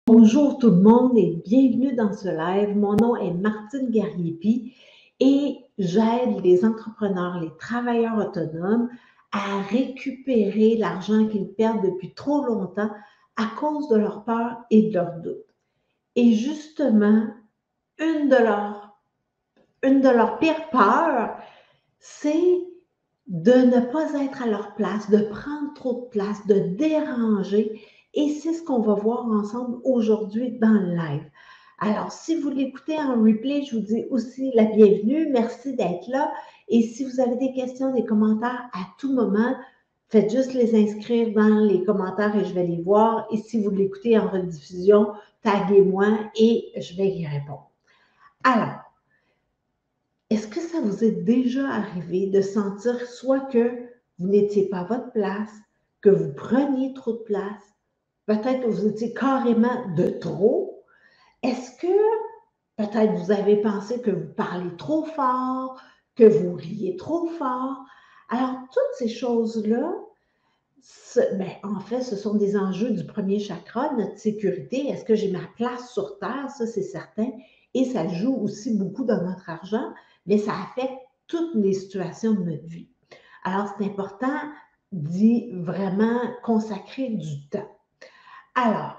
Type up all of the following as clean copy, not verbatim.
Bonjour tout le monde et bienvenue dans ce live. Mon nom est Martine Gariepi et j'aide les entrepreneurs, les travailleurs autonomes à récupérer l'argent qu'ils perdent depuis trop longtemps à cause de leur peur et de leurs doutes. Et justement, une de leurs pires peurs, c'est de ne pas être à leur place, de prendre trop de place, de déranger. Et c'est ce qu'on va voir ensemble aujourd'hui dans le live. Alors, si vous l'écoutez en replay, je vous dis aussi la bienvenue. Merci d'être là. Et si vous avez des questions, des commentaires à tout moment, faites juste les inscrire dans les commentaires et je vais les voir. Et si vous l'écoutez en rediffusion, taguez-moi et je vais y répondre. Alors, est-ce que ça vous est déjà arrivé de sentir soit que vous n'étiez pas à votre place, que vous preniez trop de place, peut-être que vous étiez carrément de trop? Est-ce que peut-être vous avez pensé que vous parlez trop fort, que vous riez trop fort? Alors, toutes ces choses-là, en fait, ce sont des enjeux du premier chakra, notre sécurité. Est-ce que j'ai ma place sur Terre? Ça, c'est certain. Et ça joue aussi beaucoup dans notre argent, mais ça affecte toutes les situations de notre vie. Alors, c'est important d'y vraiment consacrer du temps. Alors,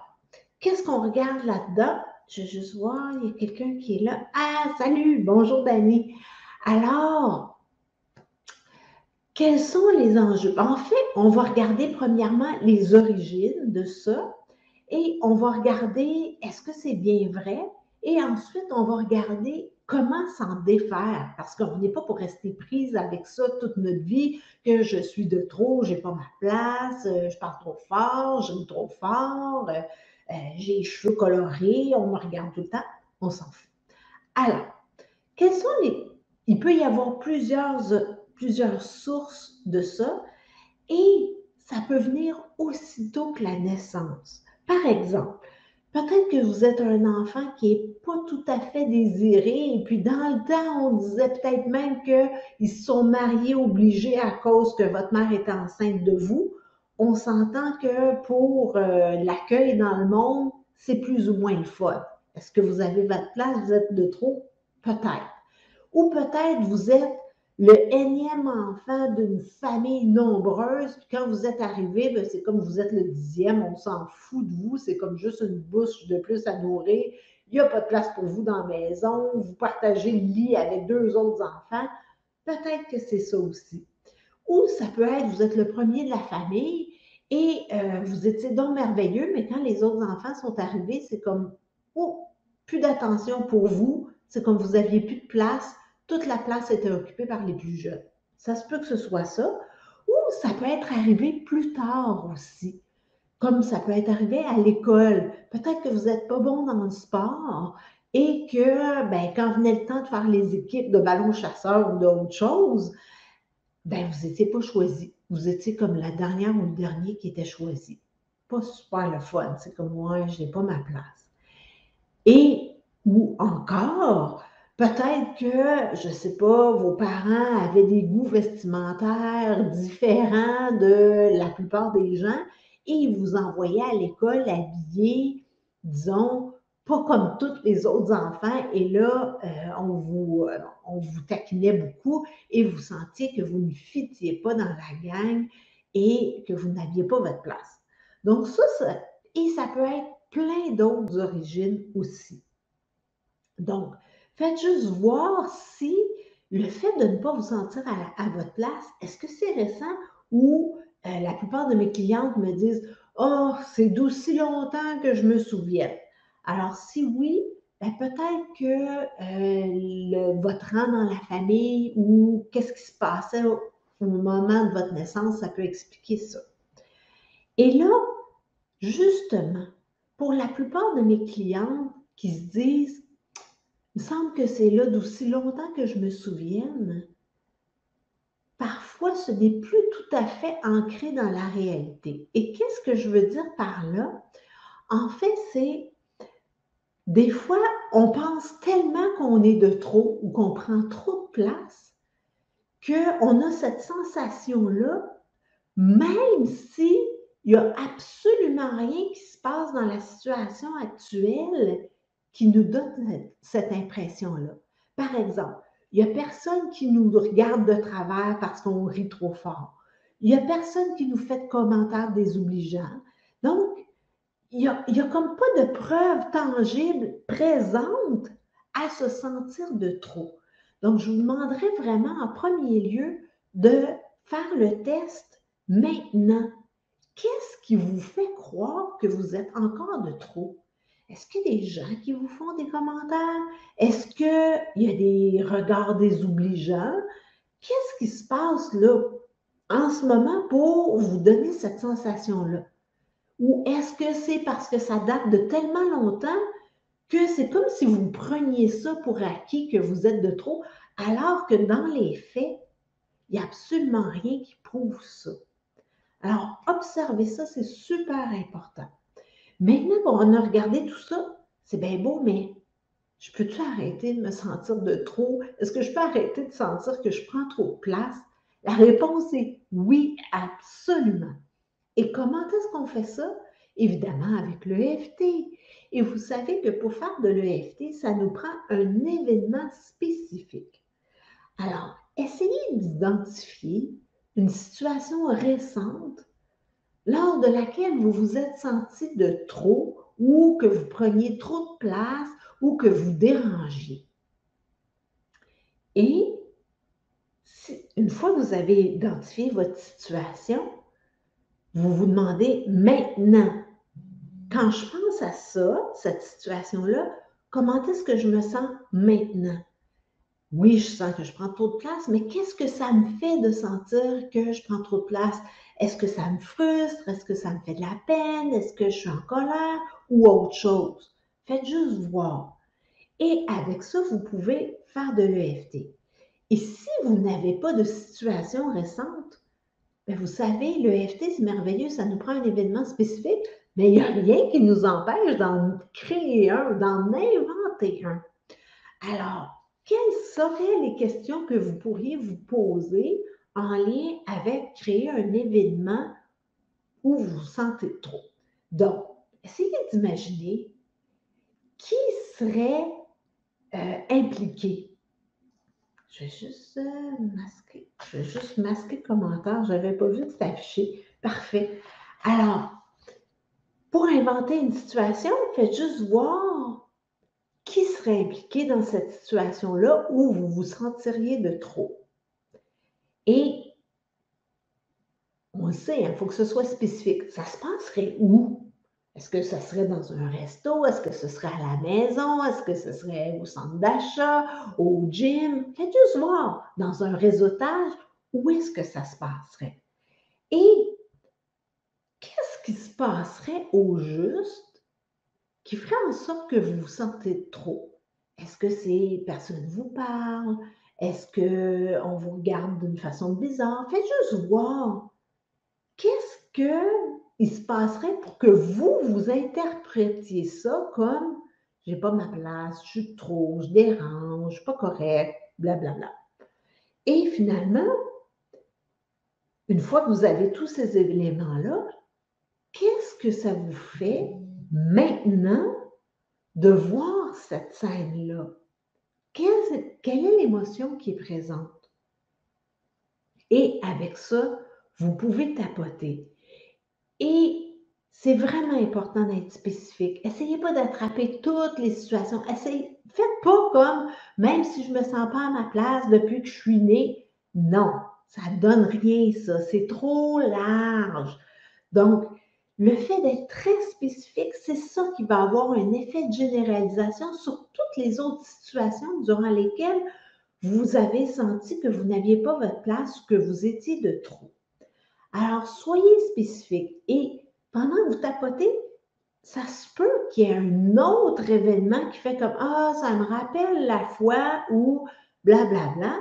qu'est-ce qu'on regarde là-dedans? Je vais juste voir, il y a quelqu'un qui est là. Ah, salut! Bonjour, Dani. Alors, quels sont les enjeux? En fait, on va regarder premièrement les origines de ça et on va regarder est-ce que c'est bien vrai et ensuite on va regarder comment s'en défaire parce qu'on n'est pas pour rester prise avec ça toute notre vie, que je suis de trop, j'ai pas ma place, je parle trop fort, j'aime trop fort, j'ai les cheveux colorés, on me regarde tout le temps, on s'en fout. Alors, quels sont les... Il peut y avoir plusieurs sources de ça et ça peut venir aussitôt que la naissance. Par exemple, peut-être que vous êtes un enfant qui n'est pas tout à fait désiré et puis dans le temps, on disait peut-être même qu'ils se sont mariés obligés à cause que votre mère était enceinte de vous. On s'entend que pour l'accueil dans le monde, c'est plus ou moins le fun. Est-ce que vous avez votre place? Vous êtes de trop? Peut-être. Ou peut-être vous êtes le énième enfant d'une famille nombreuse, puis quand vous êtes arrivé, ben c'est comme vous êtes le 10e, on s'en fout de vous, c'est comme juste une bouche de plus à nourrir, il n'y a pas de place pour vous dans la maison, vous partagez le lit avec 2 autres enfants, peut-être que c'est ça aussi. Ou ça peut être, vous êtes le premier de la famille et vous étiez donc merveilleux, mais quand les autres enfants sont arrivés, c'est comme, oh, plus d'attention pour vous, c'est comme vous aviez plus de place, toute la place était occupée par les plus jeunes. Ça se peut que ce soit ça. Ou ça peut être arrivé plus tard aussi, comme ça peut être arrivé à l'école. Peut-être que vous n'êtes pas bon dans le sport et que ben, quand venait le temps de faire les équipes de ballon chasseur ou d'autres choses, ben, vous n'étiez pas choisi. Vous étiez comme la dernière ou le dernier qui était choisi. Pas super le fun. C'est comme moi, je n'ai pas ma place. Et, ou encore, peut-être que, je ne sais pas, vos parents avaient des goûts vestimentaires différents de la plupart des gens et ils vous envoyaient à l'école habillés, disons, pas comme tous les autres enfants. Et là, on vous taquinait beaucoup et vous sentiez que vous ne fitiez pas dans la gang et que vous n'aviez pas votre place. Donc et ça peut être plein d'autres origines aussi. Donc, faites juste voir si le fait de ne pas vous sentir à votre place, est-ce que c'est récent ou la plupart de mes clientes me disent « Oh, c'est d'aussi longtemps que je me souvienne. » Alors, si oui, ben peut-être que votre rang dans la famille ou qu'est-ce qui se passait au moment de votre naissance, ça peut expliquer ça. Et là, justement, pour la plupart de mes clientes qui se disent il me semble que c'est là d'aussi longtemps que je me souvienne, parfois ce n'est plus tout à fait ancré dans la réalité. Et qu'est-ce que je veux dire par là? En fait, c'est des fois, on pense tellement qu'on est de trop ou qu'on prend trop de place qu'on a cette sensation-là, même si il n'y a absolument rien qui se passe dans la situation actuelle qui nous donne cette impression-là. Par exemple, il n'y a personne qui nous regarde de travers parce qu'on rit trop fort. Il n'y a personne qui nous fait de commentaires désobligeants. Donc, il y a comme pas de preuve tangible présente à se sentir de trop. Donc, je vous demanderais vraiment en premier lieu de faire le test maintenant. Qu'est-ce qui vous fait croire que vous êtes encore de trop? Est-ce qu'il y a des gens qui vous font des commentaires? Est-ce qu'il y a des regards désobligeants? Qu'est-ce qui se passe là en ce moment pour vous donner cette sensation-là? Ou est-ce que c'est parce que ça date de tellement longtemps que c'est comme si vous preniez ça pour acquis que vous êtes de trop, alors que dans les faits, il n'y a absolument rien qui prouve ça. Alors, observez ça, c'est super important. Maintenant qu'on a regardé tout ça, c'est bien beau, mais je peux-tu arrêter de me sentir de trop? Est-ce que je peux arrêter de sentir que je prends trop de place? La réponse est oui, absolument. Et comment est-ce qu'on fait ça? Évidemment, avec l'EFT. Et vous savez que pour faire de l'EFT, ça nous prend un événement spécifique. Alors, essayez d'identifier une situation récente lors de laquelle vous vous êtes senti de trop ou que vous preniez trop de place ou que vous dérangiez. Et une fois que vous avez identifié votre situation, vous vous demandez maintenant, quand je pense à ça, cette situation-là, comment est-ce que je me sens maintenant? Oui, je sens que je prends trop de place, mais qu'est-ce que ça me fait de sentir que je prends trop de place? Est-ce que ça me frustre? Est-ce que ça me fait de la peine? Est-ce que je suis en colère ou autre chose? Faites juste voir. Et avec ça, vous pouvez faire de l'EFT. Et si vous n'avez pas de situation récente, bien, vous savez, l'EFT, c'est merveilleux, ça nous prend un événement spécifique, mais il n'y a rien qui nous empêche d'en créer un, d'en inventer un. Alors, quelles seraient les questions que vous pourriez vous poser en lien avec créer un événement où vous vous sentez trop? Donc, essayez d'imaginer qui serait impliqué. Je vais juste masquer. Je vais juste masquer le commentaire. Je n'avais pas vu que c'était affiché. Parfait. Alors, pour inventer une situation, faites juste voir qui serait impliqué dans cette situation-là où vous vous sentiriez de trop. Et on le sait, il faut que ce soit spécifique. Ça se passerait où? Est-ce que ce serait dans un resto? Est-ce que ce serait à la maison? Est-ce que ce serait au centre d'achat? Au gym? Faites juste voir dans un réseautage où est-ce que ça se passerait. Et qu'est-ce qui se passerait au juste qui ferait en sorte que vous vous sentez trop? Est-ce que c'est personne vous parle? Est-ce qu'on vous regarde d'une façon bizarre? Faites juste voir. Qu'est-ce qu'il se passerait pour que vous interprétiez ça comme j'ai pas ma place, je suis trop, je dérange, je suis pas correct, blablabla. Et finalement, une fois que vous avez tous ces éléments-là, qu'est-ce que ça vous fait maintenant de voir cette scène-là? Quelle est l'émotion qui est présente? Et avec ça, vous pouvez tapoter. Et c'est vraiment important d'être spécifique. Essayez pas d'attraper toutes les situations. Faites pas comme, même si je me sens pas à ma place depuis que je suis née. Non, ça donne rien, ça. C'est trop large. Donc, le fait d'être très spécifique, c'est ça qui va avoir un effet de généralisation sur toutes les autres situations durant lesquelles vous avez senti que vous n'aviez pas votre place ou que vous étiez de trop. Alors, soyez spécifique et pendant que vous tapotez, ça se peut qu'il y ait un autre événement qui fait comme ah, ça me rappelle la fois où blablabla.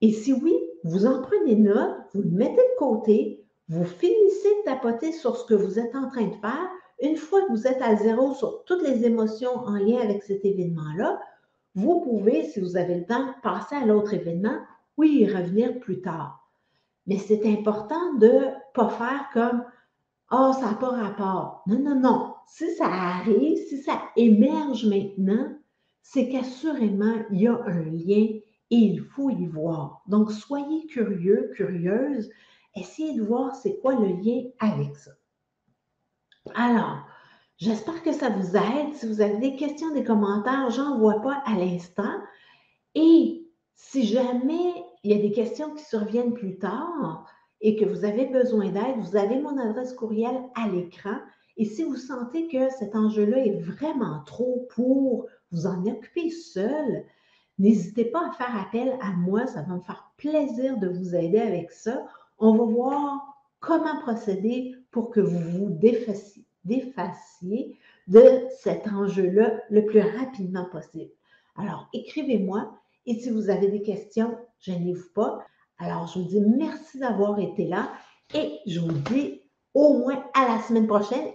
Et si oui, vous en prenez note, vous le mettez de côté, vous finissez de tapoter sur ce que vous êtes en train de faire. Une fois que vous êtes à zéro sur toutes les émotions en lien avec cet événement-là, vous pouvez, si vous avez le temps, passer à l'autre événement ou y revenir plus tard. Mais c'est important de ne pas faire comme Ah, ça n'a pas rapport. Non, non, non. Si ça arrive, si ça émerge maintenant, c'est qu'assurément, il y a un lien et il faut y voir. Donc, soyez curieux, curieuse. Essayez de voir c'est quoi le lien avec ça. Alors, j'espère que ça vous aide. Si vous avez des questions, des commentaires, j'en vois pas à l'instant. Et si jamais il y a des questions qui surviennent plus tard et que vous avez besoin d'aide, vous avez mon adresse courriel à l'écran. Et si vous sentez que cet enjeu-là est vraiment trop pour vous en occuper seul, n'hésitez pas à faire appel à moi. Ça va me faire plaisir de vous aider avec ça. On va voir comment procéder pour que vous vous défassiez de cet enjeu-là le plus rapidement possible. Alors, écrivez-moi et si vous avez des questions, gênez-vous pas. Alors, je vous dis merci d'avoir été là et je vous dis au moins à la semaine prochaine.